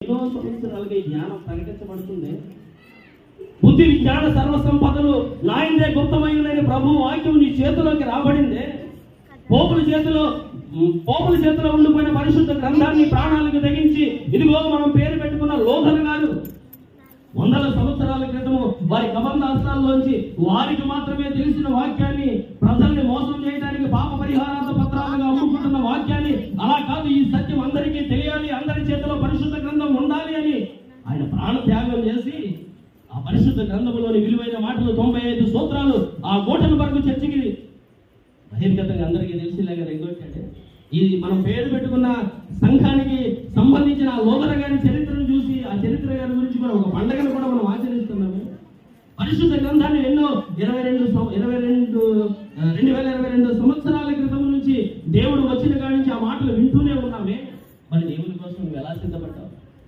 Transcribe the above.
ఎన్నో సంవత్సరాలుగా ఈ జ్ఞానం ప్రకటించబడుతుంది. బుద్ధి విజ్ఞాన సర్వ సంపదలు నాయందే గుప్తమైనని ప్రభు వాక్యం నీ చేతిలోకి రాబడిందే. పోపుల చేతిలో ఉండిపోయిన పరిశుద్ధ గ్రంథాన్ని ప్రాణాలకు తెగించి ఇదిగో మనం పేరు పెట్టుకున్న లోధన గారు వందల సంవత్సరాల క్రితము వారి కబంధాస్తాల్లోంచి వారికి మాత్రమే తెలిసిన వాక్యాన్ని ప్రజల్ని మోసం చేయడానికి పాప పరిహారార్థ పత్రాలుగా అమ్ముకుంటున్న వాక్యాన్ని అలా కాదు, ఈ సత్యం అందరికీ తెలియాలి, అందరి చేతిలో పరిశుద్ధ గ్రంథం ఉండాలి అని ఆయన ప్రాణ త్యాగం చేసి ఆ పరిశుద్ధ గ్రంథంలోని విలువైన మాటలు 95 సూత్రాలు ఆ గోటన్బర్గ్ చర్చికి బహిర్గతంగా అందరికీ తెలిసిలాగా ఎగ్గొట్టాడు. ఈ మనం పేరు పెట్టుకున్న సంఘానికి సంబంధించిన ఆ లోదర గారి చరిత్రను చూసి ఆ చరిత్ర గారి గురించి కూడా ఒక పండుగను కూడా మనం ఆచరిస్తున్నాము. పరిశుద్ధ గ్రంథాన్ని ఎన్నో 2022 సంవత్సరాల క్రితం నుంచి దేవుడు వచ్చిన కాడి నుంచి ఆ మాటలు వింటూనే ఉన్నామే. మరి దేవుని కోసం నువ్వు ఎలా సిద్ధపడ్డావు?